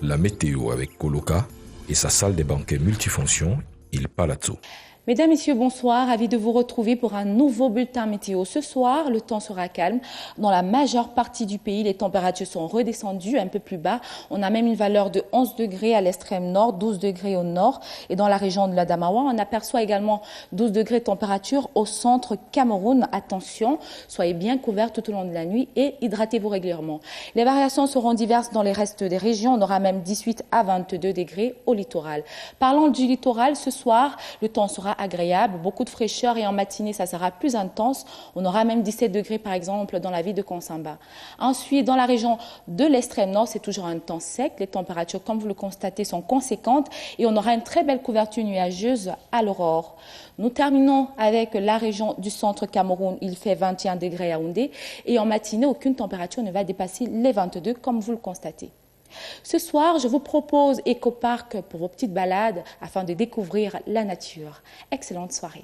La météo avec Coloca et sa salle des banquets multifonctions, Il Palazzo. Mesdames, Messieurs, bonsoir. Ravi de vous retrouver pour un nouveau bulletin météo. Ce soir, le temps sera calme. Dans la majeure partie du pays, les températures sont redescendues un peu plus bas. On a même une valeur de 11 degrés à l'extrême nord, 12 degrés au nord. Et dans la région de l'Adamawa, on aperçoit également 12 degrés de température au centre Cameroun. Attention, soyez bien couverts tout au long de la nuit et hydratez-vous régulièrement. Les variations seront diverses dans les restes des régions. On aura même 18 à 22 degrés au littoral. Parlant du littoral, ce soir, le temps sera agréable, beaucoup de fraîcheur et en matinée, ça sera plus intense. On aura même 17 degrés par exemple dans la ville de Konsamba. Ensuite, dans la région de l'extrême nord, c'est toujours un temps sec. Les températures, comme vous le constatez, sont conséquentes et on aura une très belle couverture nuageuse à l'aurore. Nous terminons avec la région du centre Cameroun. Il fait 21 degrés à Yaoundé et en matinée, aucune température ne va dépasser les 22 comme vous le constatez. Ce soir, je vous propose Ecopark pour vos petites balades afin de découvrir la nature. Excellente soirée.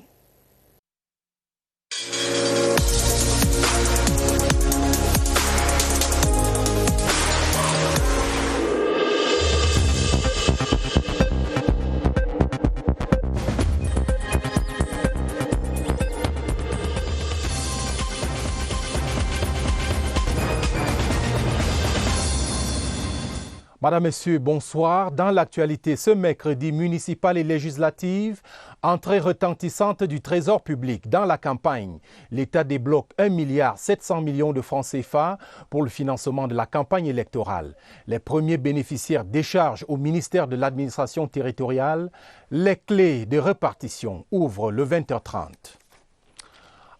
Madame, Messieurs, bonsoir. Dans l'actualité, ce mercredi, municipal et législative, entrée retentissante du Trésor public dans la campagne. L'État débloque 1,7 milliard de francs CFA pour le financement de la campagne électorale. Les premiers bénéficiaires déchargent au ministère de l'administration territoriale. Les clés de répartition ouvrent le 20h30.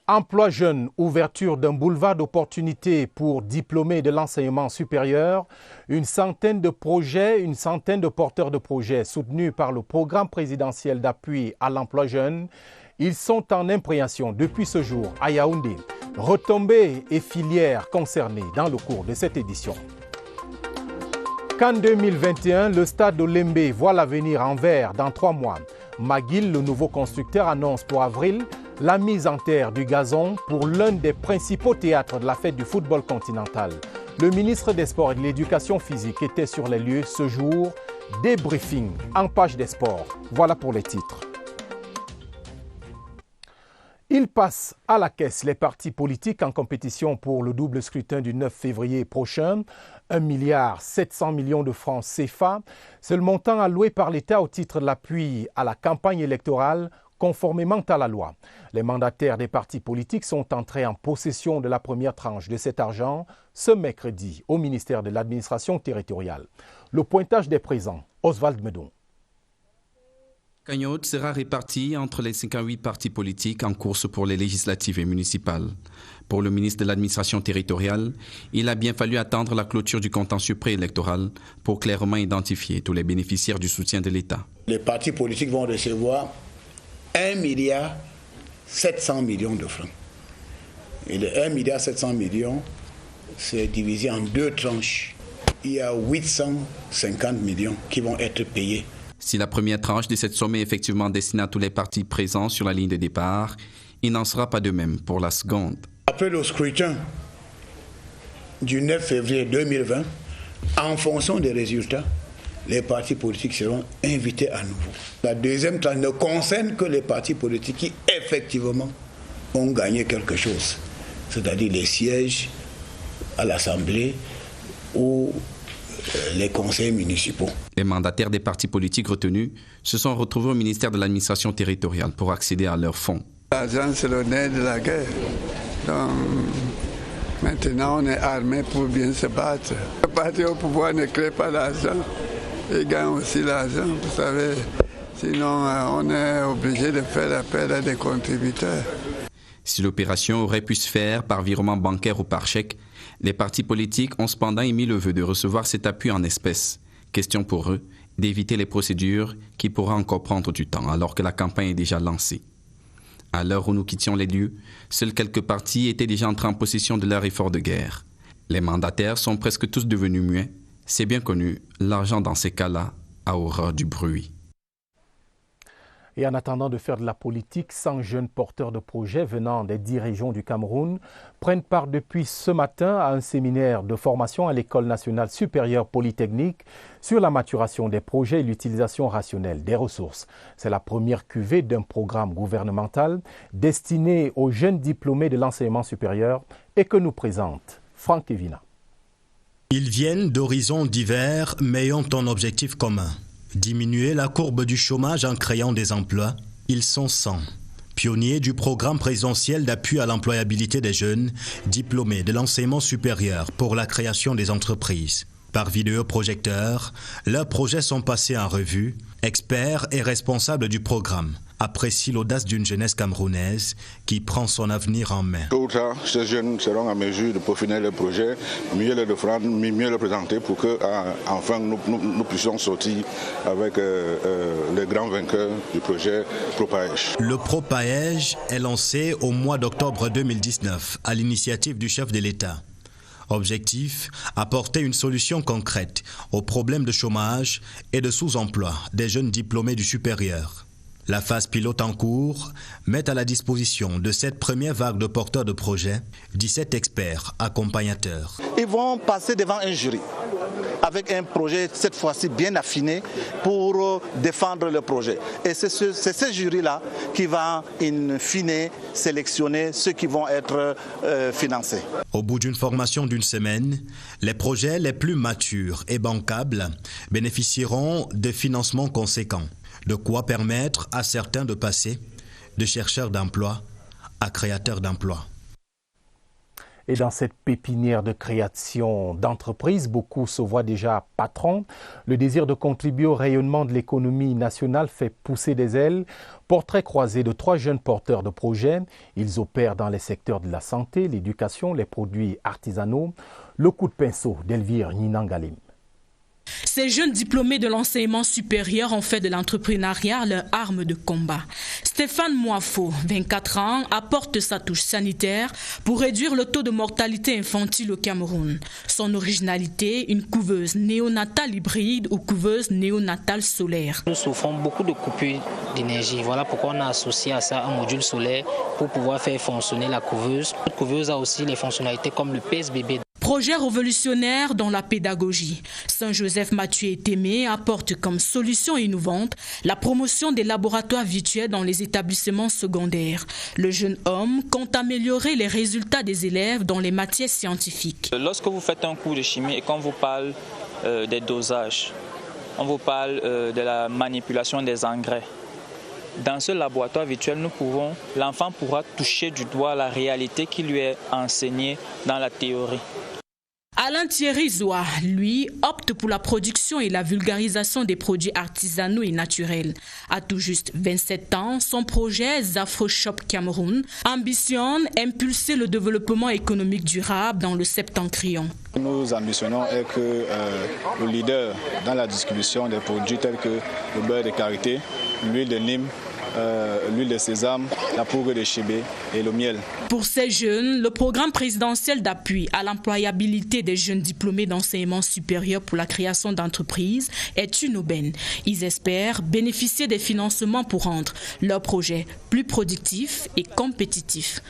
Emploi jeune, ouverture d'un boulevard d'opportunités pour diplômés de l'enseignement supérieur, une centaine de porteurs de projets soutenus par le programme présidentiel d'appui à l'emploi jeune. Ils sont en impréhension depuis ce jour à Yaoundé. Retombées et filières concernées dans le cours de cette édition. Qu'en 2021, le stade d'Olembe voit l'avenir en vert dans 3 mois. McGill, le nouveau constructeur, annonce pour avril la mise en terre du gazon pour l'un des principaux théâtres de la fête du football continental. Le ministre des Sports et de l'Éducation physique était sur les lieux ce jour. Débriefing en page des sports. Voilà pour les titres. Il passe à la caisse les partis politiques en compétition pour le double scrutin du 9 février prochain. 1,7 milliard de francs CFA. C'est le montant alloué par l'État au titre de l'appui à la campagne électorale conformément à la loi. Les mandataires des partis politiques sont entrés en possession de la première tranche de cet argent ce mercredi au ministère de l'administration territoriale. Le pointage des présents, Oswald Medon. Cagnotte sera répartie entre les 58 partis politiques en course pour les législatives et municipales. Pour le ministre de l'administration territoriale, il a bien fallu attendre la clôture du contentieux préélectoral pour clairement identifier tous les bénéficiaires du soutien de l'État. Les partis politiques vont recevoir 1,7 milliard de francs. Et le 1,7 milliard, c'est divisé en 2 tranches. Il y a 850 millions qui vont être payés. Si la première tranche de cette somme est effectivement destinée à tous les partis présents sur la ligne de départ, il n'en sera pas de même pour la seconde. Après le scrutin du 9 février 2020, en fonction des résultats, les partis politiques seront invités à nouveau. La deuxième tranche ne concerne que les partis politiques qui, effectivement, ont gagné quelque chose, c'est-à-dire les sièges à l'Assemblée ou les conseils municipaux. Les mandataires des partis politiques retenus se sont retrouvés au ministère de l'administration territoriale pour accéder à leurs fonds. L'argent, c'est le nerf de la guerre. Donc, maintenant, on est armé pour bien se battre. Le parti au pouvoir ne crée pas l'argent. Ils gagnent aussi l'argent, vous savez. Sinon, on est obligé de faire appel à des contributeurs. Si l'opération aurait pu se faire par virement bancaire ou par chèque, les partis politiques ont cependant émis le vœu de recevoir cet appui en espèces. Question pour eux d'éviter les procédures qui pourraient encore prendre du temps alors que la campagne est déjà lancée. À l'heure où nous quittions les lieux, seuls quelques partis étaient déjà entrés en possession de leur effort de guerre. Les mandataires sont presque tous devenus muets. C'est bien connu, l'argent dans ces cas-là a horreur du bruit. Et en attendant de faire de la politique, 100 jeunes porteurs de projets venant des 10 régions du Cameroun prennent part depuis ce matin à un séminaire de formation à l'École nationale supérieure polytechnique sur la maturation des projets et l'utilisation rationnelle des ressources. C'est la première cuvée d'un programme gouvernemental destiné aux jeunes diplômés de l'enseignement supérieur et que nous présente Franck Evina. Ils viennent d'horizons divers mais ont un objectif commun. Diminuer la courbe du chômage en créant des emplois, ils sont 100. Pionniers du programme présidentiel d'appui à l'employabilité des jeunes, diplômés de l'enseignement supérieur pour la création des entreprises. Par vidéoprojecteur, leurs projets sont passés en revue. Experts et responsables du programme apprécient l'audace d'une jeunesse camerounaise qui prend son avenir en main. Tôt ou tard, ces jeunes seront en mesure de peaufiner leurs projets, mieux les défendre, mieux les présenter pour que enfin nous puissions sortir avec les grands vainqueurs du projet ProPaège. Le ProPaège est lancé au mois d'octobre 2019 à l'initiative du chef de l'État. Objectif, apporter une solution concrète aux problèmes de chômage et de sous-emploi des jeunes diplômés du supérieur. La phase pilote en cours met à la disposition de cette première vague de porteurs de projets 17 experts accompagnateurs. Ils vont passer devant un jury avec un projet cette fois-ci bien affiné pour défendre le projet. Et c'est ce jury-là qui va in fine sélectionner ceux qui vont être financés. Au bout d'une formation d'une semaine, les projets les plus matures et bancables bénéficieront de financements conséquents. De quoi permettre à certains de passer de chercheurs d'emploi à créateurs d'emplois. Et dans cette pépinière de création d'entreprises, beaucoup se voient déjà patrons. Le désir de contribuer au rayonnement de l'économie nationale fait pousser des ailes. Portrait croisé de 3 jeunes porteurs de projets. Ils opèrent dans les secteurs de la santé, l'éducation, les produits artisanaux. Le coup de pinceau d'Elvire Ninangalim. Ces jeunes diplômés de l'enseignement supérieur ont fait de l'entrepreneuriat leur arme de combat. Stéphane Moifo, 24 ans, apporte sa touche sanitaire pour réduire le taux de mortalité infantile au Cameroun. Son originalité, une couveuse néonatale hybride ou couveuse néonatale solaire. Nous souffrons beaucoup de coupures d'énergie. Voilà pourquoi on a associé à ça un module solaire pour pouvoir faire fonctionner la couveuse. Cette couveuse a aussi les fonctionnalités comme le pèse-bébé. Projet révolutionnaire dans la pédagogie. Saint-Joseph Mathieu Témé apporte comme solution innovante la promotion des laboratoires virtuels dans les établissements secondaires. Le jeune homme compte améliorer les résultats des élèves dans les matières scientifiques. Lorsque vous faites un cours de chimie et qu'on vous parle des dosages, on vous parle de la manipulation des engrais. Dans ce laboratoire virtuel, l'enfant pourra toucher du doigt la réalité qui lui est enseignée dans la théorie. Alain Thierry Zoua, lui, opte pour la production et la vulgarisation des produits artisanaux et naturels. À tout juste 27 ans, son projet Zafro Shop Cameroun ambitionne impulser le développement économique durable dans le Septentrion. Nous ambitionnons est que le leader dans la distribution des produits tels que le beurre de karité, l'huile de Nîmes, l'huile de sésame, la poudre de chébé et le miel. Pour ces jeunes, le programme présidentiel d'appui à l'employabilité des jeunes diplômés d'enseignement supérieur pour la création d'entreprises est une aubaine. Ils espèrent bénéficier des financements pour rendre leurs projets plus productifs et compétitifs.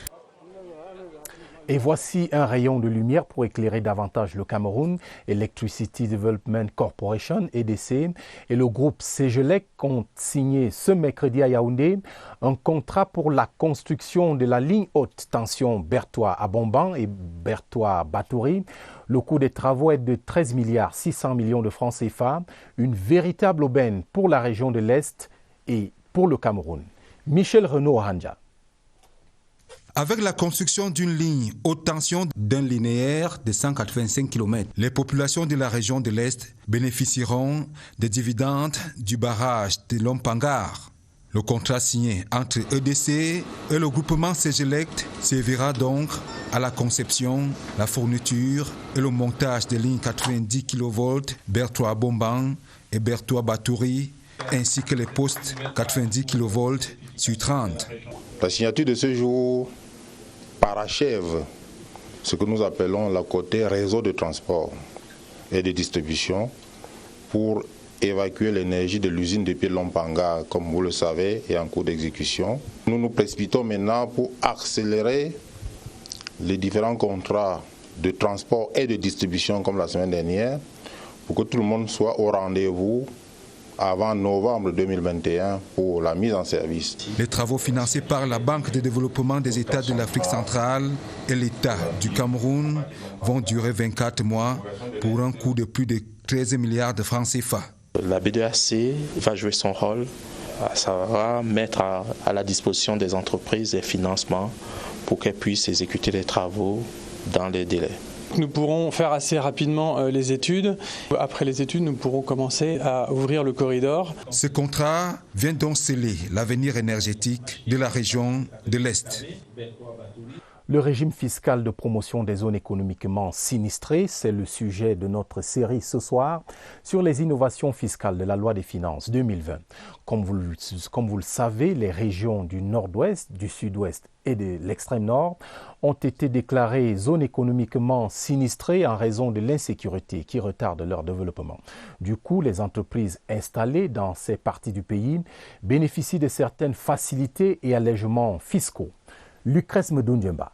Et voici un rayon de lumière pour éclairer davantage le Cameroun. Electricity Development Corporation, EDC, et le groupe Ségelec ont signé ce mercredi à Yaoundé un contrat pour la construction de la ligne haute tension Bertoua à Bomban et Bertoua à Batouri. Le coût des travaux est de 13 600 millions de francs CFA, une véritable aubaine pour la région de l'Est et pour le Cameroun. Michel Renaud-Hanja. Avec la construction d'une ligne haute tension d'un linéaire de 185 km, les populations de la région de l'Est bénéficieront des dividendes du barrage de Lompangar. Le contrat signé entre EDC et le groupement Ségelec servira donc à la conception, la fourniture et le montage des lignes 90 kV Bertoua-Bomban et Bertoua-Batouri, ainsi que les postes 90 kV sur 30. La signature de ce jour parachève ce que nous appelons la côté réseau de transport et de distribution pour évacuer l'énergie de l'usine de Pied-Lompanga, comme vous le savez, est en cours d'exécution. Nous nous précipitons maintenant pour accélérer les différents contrats de transport et de distribution comme la semaine dernière, pour que tout le monde soit au rendez-vous avant novembre 2021 pour la mise en service. Les travaux financés par la Banque de développement des États de l'Afrique centrale et l'État du Cameroun vont durer 24 mois pour un coût de plus de 13 milliards de francs CFA. La BDAC va jouer son rôle, ça va mettre à la disposition des entreprises des financements pour qu'elles puissent exécuter les travaux dans les délais. Nous pourrons faire assez rapidement les études. Après les études, nous pourrons commencer à ouvrir le corridor. Ce contrat vient donc sceller l'avenir énergétique de la région de l'Est. Le régime fiscal de promotion des zones économiquement sinistrées, c'est le sujet de notre série ce soir sur les innovations fiscales de la loi des finances 2020. Comme vous le savez, les régions du nord-ouest, du sud-ouest et de l'extrême nord ont été déclarées zones économiquement sinistrées en raison de l'insécurité qui retarde leur développement. Du coup, les entreprises installées dans ces parties du pays bénéficient de certaines facilités et allègements fiscaux. Lucrèce Medoundiemba.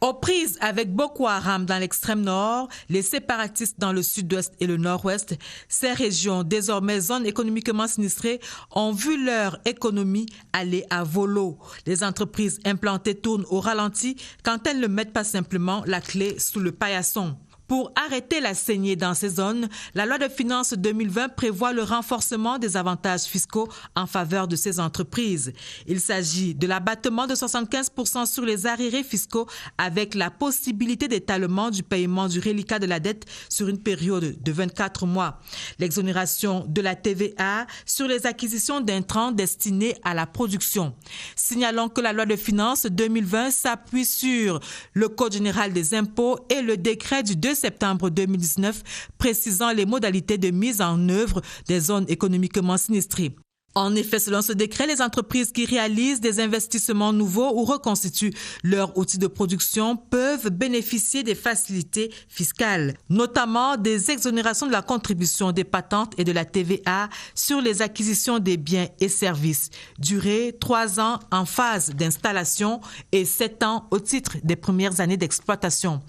Aux prises avec Boko Haram dans l'extrême nord, les séparatistes dans le sud-ouest et le nord-ouest, ces régions, désormais zones économiquement sinistrées, ont vu leur économie aller à volo. Les entreprises implantées tournent au ralenti quand elles ne mettent pas simplement la clé sous le paillasson. Pour arrêter la saignée dans ces zones, la loi de finances 2020 prévoit le renforcement des avantages fiscaux en faveur de ces entreprises. Il s'agit de l'abattement de 75% sur les arriérés fiscaux avec la possibilité d'étalement du paiement du reliquat de la dette sur une période de 24 mois. L'exonération de la TVA sur les acquisitions d'intrants destinés à la production. Signalons que la loi de finances 2020 s'appuie sur le Code général des impôts et le décret du 2 septembre 2019 précisant les modalités de mise en œuvre des zones économiquement sinistrées. En effet, selon ce décret, les entreprises qui réalisent des investissements nouveaux ou reconstituent leurs outils de production peuvent bénéficier des facilités fiscales, notamment des exonérations de la contribution des patentes et de la TVA sur les acquisitions des biens et services. Durée 3 ans en phase d'installation et 7 ans au titre des premières années d'exploitation.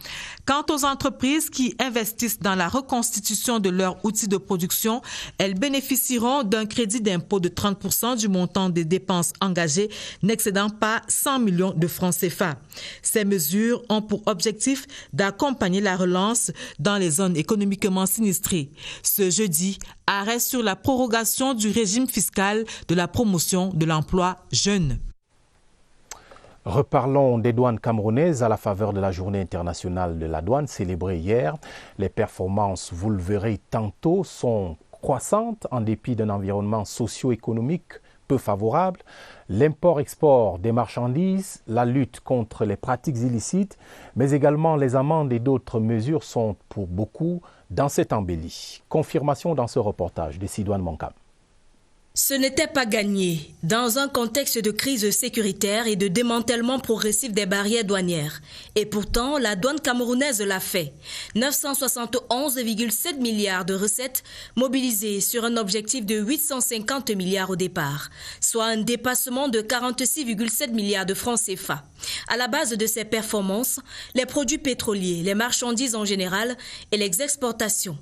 Quant aux entreprises qui investissent dans la reconstitution de leurs outils de production, elles bénéficieront d'un crédit d'impôt de 30% du montant des dépenses engagées n'excédant pas 100 millions de francs CFA. Ces mesures ont pour objectif d'accompagner la relance dans les zones économiquement sinistrées. Ce jeudi, arrêt sur la prorogation du régime fiscal de la promotion de l'emploi jeune. Reparlons des douanes camerounaises à la faveur de la Journée internationale de la douane célébrée hier. Les performances, vous le verrez tantôt, sont croissante en dépit d'un environnement socio-économique peu favorable, l'import-export des marchandises, la lutte contre les pratiques illicites, mais également les amendes et d'autres mesures sont pour beaucoup dans cette embellie. Confirmation dans ce reportage de Sidoine Monkam. Ce n'était pas gagné dans un contexte de crise sécuritaire et de démantèlement progressif des barrières douanières. Et pourtant, la douane camerounaise l'a fait. 971,7 milliards de recettes mobilisées sur un objectif de 850 milliards au départ, soit un dépassement de 46,7 milliards de francs CFA. À la base de ces performances, les produits pétroliers, les marchandises en général et les exportations.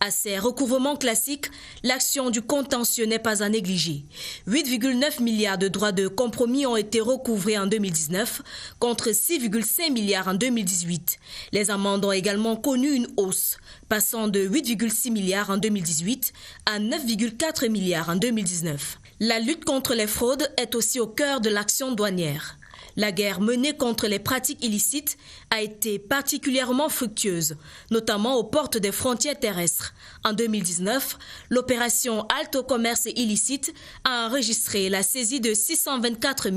À ces recouvrements classiques, l'action du contentieux n'est pas à négliger. 8,9 milliards de droits de compromis ont été recouvrés en 2019 contre 6,5 milliards en 2018. Les amendes ont également connu une hausse, passant de 8,6 milliards en 2018 à 9,4 milliards en 2019. La lutte contre les fraudes est aussi au cœur de l'action douanière. La guerre menée contre les pratiques illicites a été particulièrement fructueuse, notamment aux portes des frontières terrestres. En 2019, l'opération Halte au commerce illicite a enregistré la saisie de 624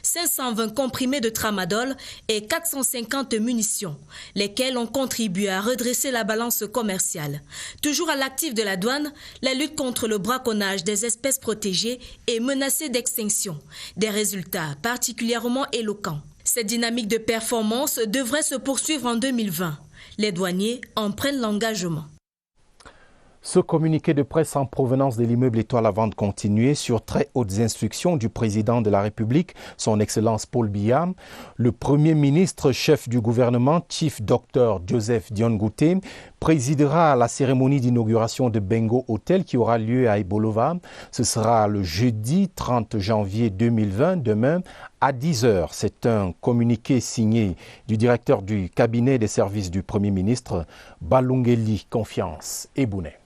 520 comprimés de tramadol et 450 munitions, lesquels ont contribué à redresser la balance commerciale. Toujours à l'actif de la douane, la lutte contre le braconnage des espèces protégées est menacée d'extinction. Des résultats particulièrement éloquent. Cette dynamique de performance devrait se poursuivre en 2020. Les douaniers en prennent l'engagement. Ce communiqué de presse en provenance de l'immeuble Étoile à vente continuée sur très hautes instructions du président de la République, son Excellence Paul Biya, le Premier ministre chef du gouvernement, Chief Dr Joseph Dion Ngouté, présidera la cérémonie d'inauguration de Bengo Hotel qui aura lieu à Ebolova. Ce sera le jeudi 30 janvier 2020, demain à 10h. C'est un communiqué signé du directeur du cabinet des services du Premier ministre, Balungeli Confiance Ebounet.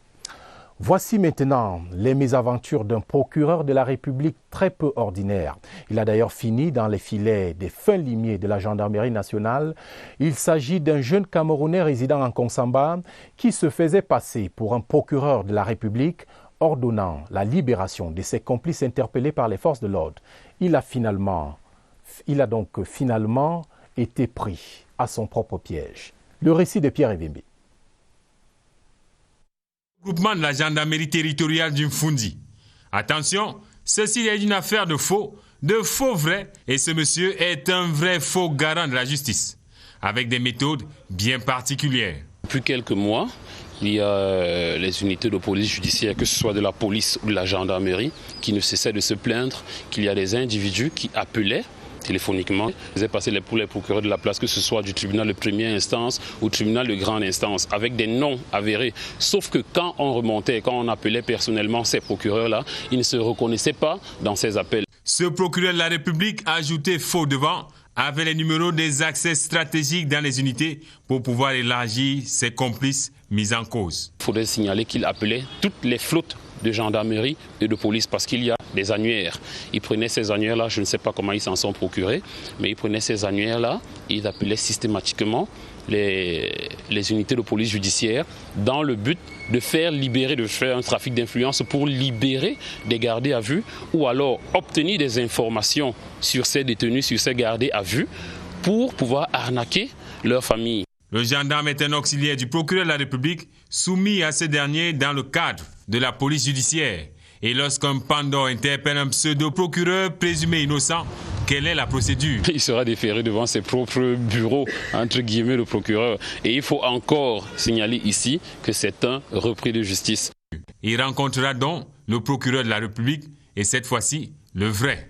Voici maintenant les mésaventures d'un procureur de la République très peu ordinaire. Il a d'ailleurs fini dans les filets des fins limiers de la gendarmerie nationale. Il s'agit d'un jeune Camerounais résidant en Konsamba qui se faisait passer pour un procureur de la République ordonnant la libération de ses complices interpellés par les forces de l'ordre. Il a donc finalement été pris à son propre piège. Le récit de Pierre Evimbi. Groupement de la gendarmerie territoriale du Mfundi. Attention, ceci est une affaire de faux vrais, et ce monsieur est un vrai faux garant de la justice, avec des méthodes bien particulières. Depuis quelques mois, il y a les unités de police judiciaire, que ce soit de la police ou de la gendarmerie, qui ne cessaient de se plaindre qu'il y a des individus qui appelaient téléphoniquement, faisaient passer pour les procureurs de la place, que ce soit du tribunal de première instance ou tribunal de grande instance, avec des noms avérés. Sauf que quand on remontait, quand on appelait personnellement ces procureurs-là, ils ne se reconnaissaient pas dans ces appels. Ce procureur de la République a ajouté faux devant, avec les numéros des accès stratégiques dans les unités pour pouvoir élargir ses complices mis en cause. Il faudrait signaler qu'il appelait toutes les flottes de gendarmerie et de police parce qu'il y a des annuaires. Ils prenaient ces annuaires-là, je ne sais pas comment ils s'en sont procurés, mais ils prenaient ces annuaires-là, ils appelaient systématiquement les unités de police judiciaire dans le but de faire libérer, de faire un trafic d'influence pour libérer des gardés à vue ou alors obtenir des informations sur ces détenus, sur ces gardés à vue pour pouvoir arnaquer leur famille. Le gendarme est un auxiliaire du procureur de la République soumis à ce dernier dans le cadre de la police judiciaire. Et lorsqu'un pandor interpelle un pseudo-procureur présumé innocent, quelle est la procédure? Il sera déféré devant ses propres bureaux, entre guillemets, le procureur. Et il faut encore signaler ici que c'est un repris de justice. Il rencontrera donc le procureur de la République et cette fois-ci, le vrai.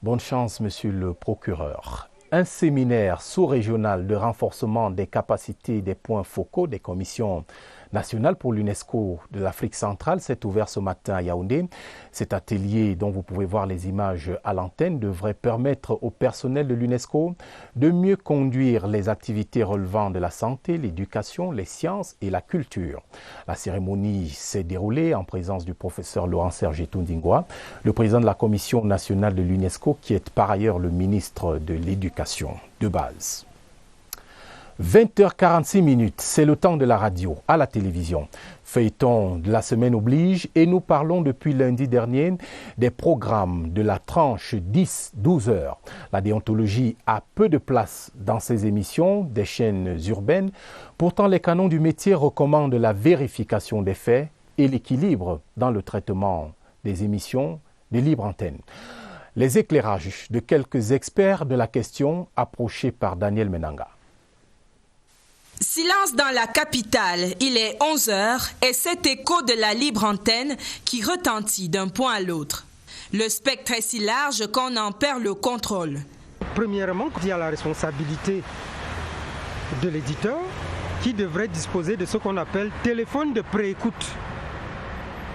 Bonne chance, monsieur le procureur. Un séminaire sous-régional de renforcement des capacités des points focaux des commissions nationales pour l'UNESCO de l'Afrique centrale s'est ouvert ce matin à Yaoundé. Cet atelier, dont vous pouvez voir les images à l'antenne, devrait permettre au personnel de l'UNESCO de mieux conduire les activités relevant de la santé, l'éducation, les sciences et la culture. La cérémonie s'est déroulée en présence du professeur Laurent-Serge Etundingwa, le président de la Commission nationale de l'UNESCO, qui est par ailleurs le ministre de l'Éducation de base. 20h46, c'est le temps de la radio à la télévision. Feuilleton de la semaine oblige et nous parlons depuis lundi dernier des programmes de la tranche 10-12 heures. La déontologie a peu de place dans ces émissions des chaînes urbaines. Pourtant, les canons du métier recommandent la vérification des faits et l'équilibre dans le traitement des émissions de libre antenne. Les éclairages de quelques experts de la question approchés par Daniel Menanga. Silence dans la capitale, il est 11h et cet écho de la libre antenne qui retentit d'un point à l'autre. Le spectre est si large qu'on en perd le contrôle. Premièrement, il y a la responsabilité de l'éditeur qui devrait disposer de ce qu'on appelle téléphone de préécoute,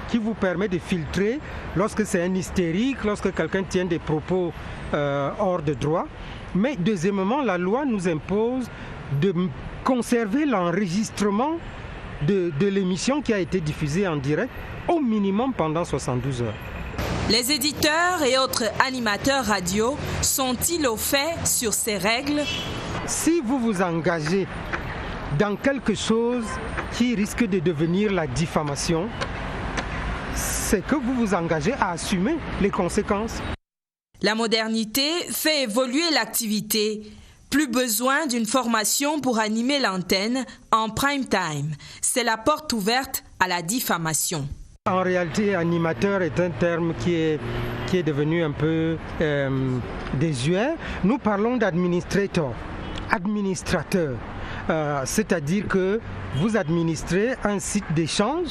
qui vous permet de filtrer lorsque c'est un hystérique, lorsque quelqu'un tient des propos hors de droit. Mais deuxièmement, la loi nous impose de conserver l'enregistrement de l'émission qui a été diffusée en direct au minimum pendant 72 heures. Les éditeurs et autres animateurs radio sont-ils au fait sur ces règles? Si vous vous engagez dans quelque chose qui risque de devenir la diffamation, c'est que vous vous engagez à assumer les conséquences. La modernité fait évoluer l'activité. Plus besoin d'une formation pour animer l'antenne en prime time. C'est la porte ouverte à la diffamation. En réalité, animateur est un terme qui est devenu un peu désuet. Nous parlons d'administrateur. c'est-à-dire que vous administrez un site d'échange,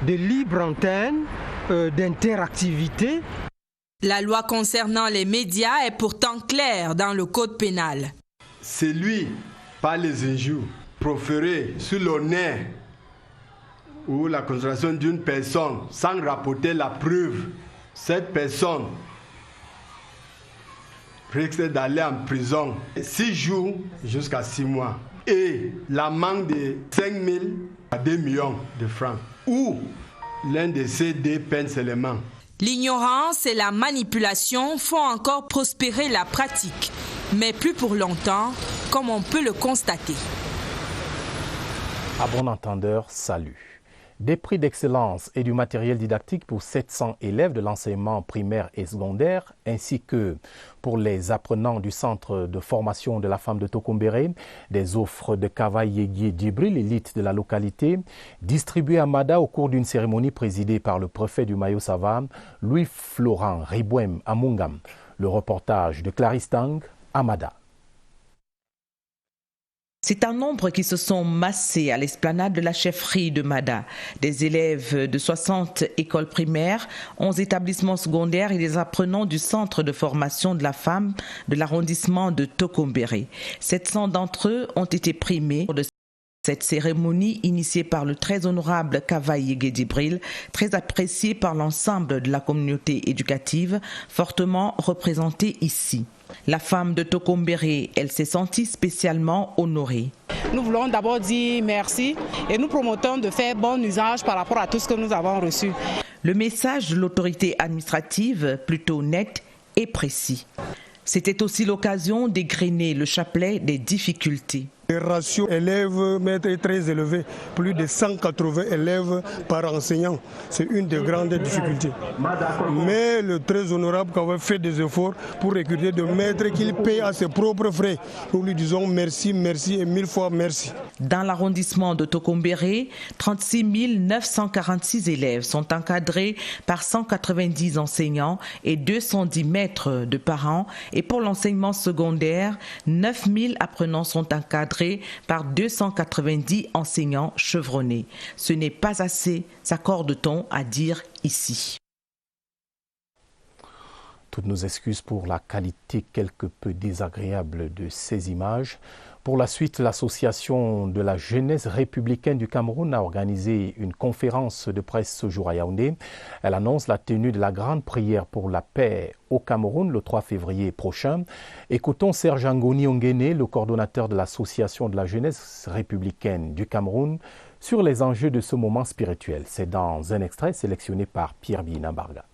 de libre antenne, d'interactivité. La loi concernant les médias est pourtant claire dans le code pénal. Celui, par les injures proférées sur l'honneur ou la concentration d'une personne sans rapporter la preuve, cette personne risque d'aller en prison 6 jours jusqu'à 6 mois et l'amende de 5 000 à 2 millions de francs ou l'un de ces deux peines seulement. L'ignorance et la manipulation font encore prospérer la pratique, mais plus pour longtemps, comme on peut le constater. À bon entendeur, salut. Des prix d'excellence et du matériel didactique pour 700 élèves de l'enseignement primaire et secondaire, ainsi que pour les apprenants du centre de formation de la femme de Tokombéré, des offres de Kavaï Djibril, l'élite de la localité, distribuées à Mada au cours d'une cérémonie présidée par le préfet du Mayo-Sava, Louis-Florent Ribouem Amungam. Le reportage de Clarisse Tang à Mada. C'est un nombre qui se sont massés à l'esplanade de la chefferie de Mada. Des élèves de 60 écoles primaires, 11 établissements secondaires et des apprenants du centre de formation de la femme de l'arrondissement de Tokombéré. 700 d'entre eux ont été primés de cette cérémonie initiée par le très honorable Kavaï Djibril, très appréciée par l'ensemble de la communauté éducative, fortement représentée ici. La femme de Tokombéré, elle s'est sentie spécialement honorée. Nous voulons d'abord dire merci et nous promotons de faire bon usage par rapport à tout ce que nous avons reçu. Le message de l'autorité administrative, plutôt net et précis. C'était aussi l'occasion d'égrener le chapelet des difficultés. Le ratio élèves-maîtres est très élevé, plus de 180 élèves par enseignant. C'est une des grandes difficultés. Mais le très honorable Kavaï fait des efforts pour recruter des maîtres qu'il paye à ses propres frais. Nous lui disons merci, merci et 1000 fois merci. Dans l'arrondissement de Tokombéré, 36 946 élèves sont encadrés par 190 enseignants et 210 maîtres de parents. Et pour l'enseignement secondaire, 9 000 apprenants sont encadrés par 290 enseignants chevronnés. Ce n'est pas assez, s'accorde-t-on à dire ici. Toutes nos excuses pour la qualité quelque peu désagréable de ces images. Pour la suite, l'association de la jeunesse républicaine du Cameroun a organisé une conférence de presse ce jour à Yaoundé. Elle annonce la tenue de la grande prière pour la paix au Cameroun le 3 février prochain. Écoutons Serge Angoni Ongene, le coordonnateur de l'association de la jeunesse républicaine du Cameroun, sur les enjeux de ce moment spirituel. C'est dans un extrait sélectionné par Pierre Binambarga.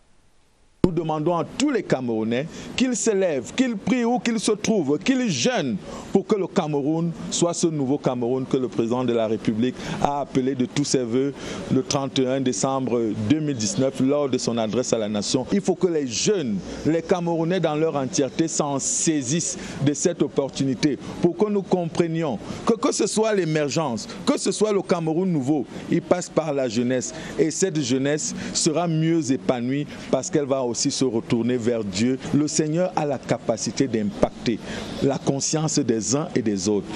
Nous demandons à tous les Camerounais qu'ils s'élèvent, qu'ils prient où qu'ils se trouvent, qu'ils jeûnent pour que le Cameroun soit ce nouveau Cameroun que le président de la République a appelé de tous ses voeux le 31 décembre 2019 lors de son adresse à la nation. Il faut que les jeunes, les Camerounais dans leur entièreté s'en saisissent de cette opportunité pour que nous comprenions que ce soit l'émergence, que ce soit le Cameroun nouveau, il passe par la jeunesse et cette jeunesse sera mieux épanouie parce qu'elle va aussi se retourner vers Dieu. Le Seigneur a la capacité d'impacter la conscience des uns et des autres.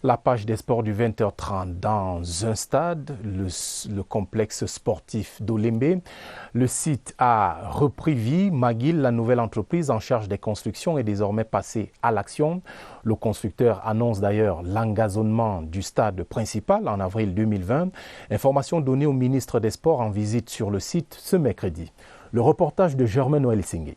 La page des sports du 20h30 dans un stade, le complexe sportif d'Olembe. Le site a repris vie. McGill, la nouvelle entreprise en charge des constructions, est désormais passée à l'action. Le constructeur annonce d'ailleurs l'engazonnement du stade principal en avril 2020. Information donnée au ministre des Sports en visite sur le site ce mercredi. Le reportage de Germain Noël Singé.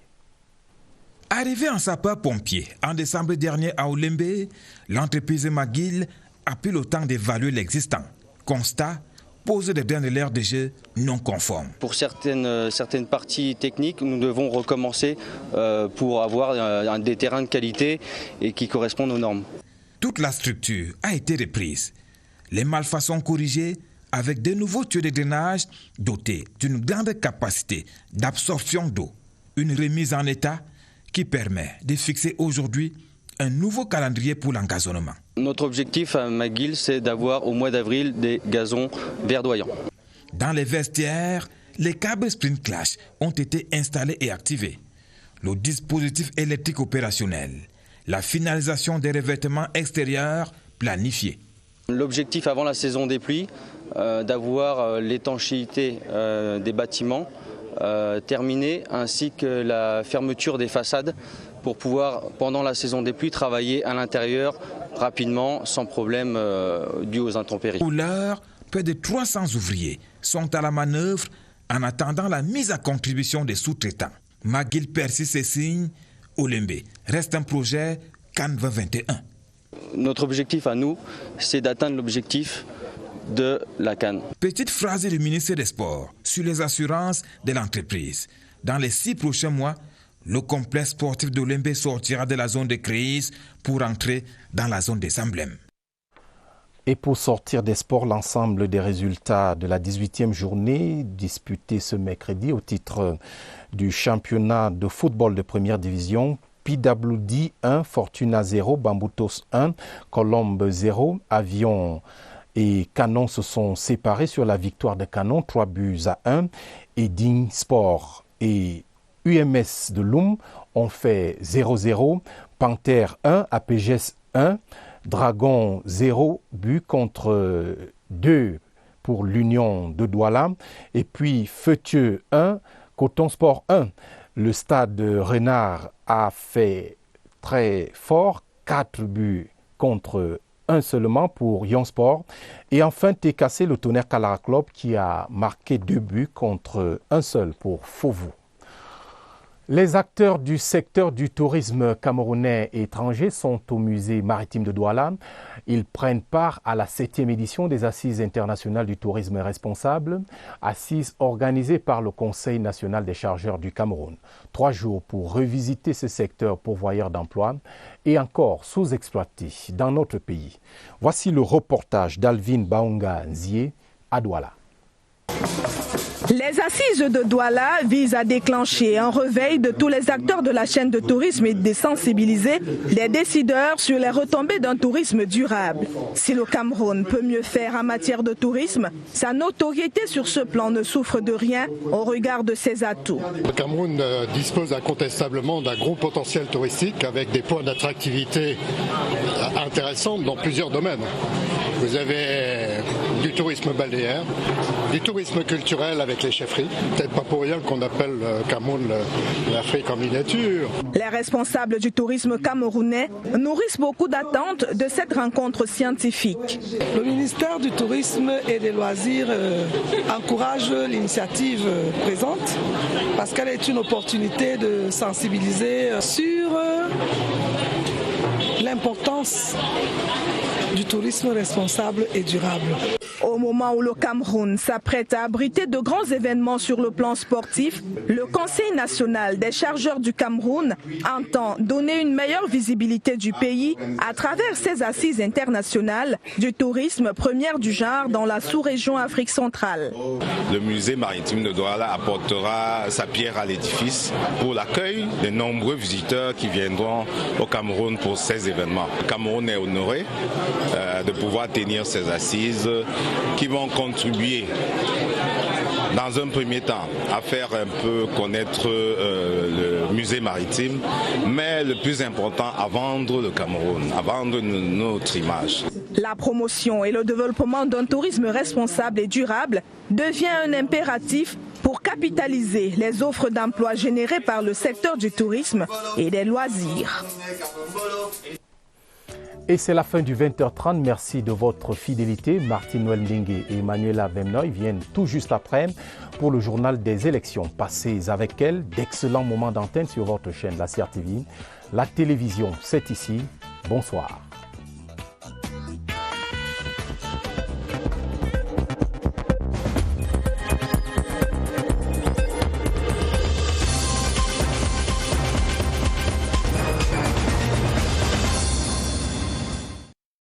Arrivé en sapeur-pompier en décembre dernier à Olembe, l'entreprise McGill a pris le temps d'évaluer l'existant. Constat, pose des drains de l'air de jeu non conformes. Pour certaines parties techniques, nous devons recommencer pour avoir des terrains de qualité et qui correspondent aux normes. Toute la structure a été reprise. Les malfaçons corrigées avec de nouveaux tuyaux de drainage dotés d'une grande capacité d'absorption d'eau. Une remise en état qui permet de fixer aujourd'hui un nouveau calendrier pour l'engazonnement. Notre objectif à McGill, c'est d'avoir au mois d'avril des gazons verdoyants. Dans les vestiaires, les câbles Sprint Clash ont été installés et activés. Le dispositif électrique opérationnel, la finalisation des revêtements extérieurs planifiés. L'objectif avant la saison des pluies, d'avoir l'étanchéité des bâtiments terminée ainsi que la fermeture des façades pour pouvoir, pendant la saison des pluies, travailler à l'intérieur rapidement, sans problème dû aux intempéries. Pour l'heure, près de 300 ouvriers sont à la manœuvre en attendant la mise à contribution des sous-traitants. McGill persiste et signe, Olembe reste un projet CAN 2021. Notre objectif à nous, c'est d'atteindre l'objectif de la CAN. Petite phrase du ministre des Sports sur les assurances de l'entreprise. Dans les 6 prochains mois, le complexe sportif d'Olembe sortira de la zone de crise pour entrer dans la zone des emblèmes. Et pour sortir des sports, l'ensemble des résultats de la 18e journée disputée ce mercredi au titre du championnat de football de première division. PWD 1, Fortuna 0, Bambutos 1, Colombe 0, Avion et Canon se sont séparés sur la victoire de Canon, 3-1, et Digne Sport et UMS de Loum ont fait 0-0, Panthère 1, APGS 1, Dragon 0 but contre 2 pour l'Union de Douala, et puis Feutieux 1, Coton Sport 1. Le stade Renard a fait très fort, 4 buts contre 1 seulement pour Yon Sport. Et enfin, TKC, le Tonnerre Kalara Club, qui a marqué 2 buts contre 1 seul pour Fauveau. Les acteurs du secteur du tourisme camerounais et étranger sont au musée maritime de Douala. Ils prennent part à la 7e édition des Assises internationales du tourisme responsable, assises organisées par le Conseil national des chargeurs du Cameroun. 3 jours pour revisiter ce secteur pourvoyeur d'emplois et encore sous-exploité dans notre pays. Voici le reportage d'Alvin Baunga Nzié à Douala. Les assises de Douala visent à déclencher un réveil de tous les acteurs de la chaîne de tourisme et de sensibiliser les décideurs sur les retombées d'un tourisme durable. Si le Cameroun peut mieux faire en matière de tourisme, sa notoriété sur ce plan ne souffre de rien au regard de ses atouts. Le Cameroun dispose incontestablement d'un gros potentiel touristique avec des points d'attractivité intéressants dans plusieurs domaines. Vous avez du tourisme balnéaire, du tourisme culturel avec les chefferies. Peut-être pas pour rien qu'on appelle Cameroun l'Afrique en miniature. Les responsables du tourisme camerounais nourrissent beaucoup d'attentes de cette rencontre scientifique. Le ministère du Tourisme et des Loisirs encourage l'initiative présente parce qu'elle est une opportunité de sensibiliser sur l'importance du tourisme responsable et durable. Au moment où le Cameroun s'apprête à abriter de grands événements sur le plan sportif, le Conseil national des chargeurs du Cameroun entend donner une meilleure visibilité du pays à travers ces assises internationales du tourisme première du genre dans la sous-région Afrique centrale. Le musée maritime de Douala apportera sa pierre à l'édifice pour l'accueil de nombreux visiteurs qui viendront au Cameroun pour ces événements. Le Cameroun est honoré de pouvoir tenir ces assises qui vont contribuer dans un premier temps à faire un peu connaître le musée maritime, mais le plus important, à vendre le Cameroun, à vendre notre image. La promotion et le développement d'un tourisme responsable et durable devient un impératif pour capitaliser les offres d'emploi générées par le secteur du tourisme et des loisirs. Et c'est la fin du 20h30. Merci de votre fidélité. Martine Welndingue et Emmanuela Bemnoy viennent tout juste après pour le journal des élections. Passez avec elles d'excellents moments d'antenne sur votre chaîne, la CRTV. La télévision, c'est ici. Bonsoir.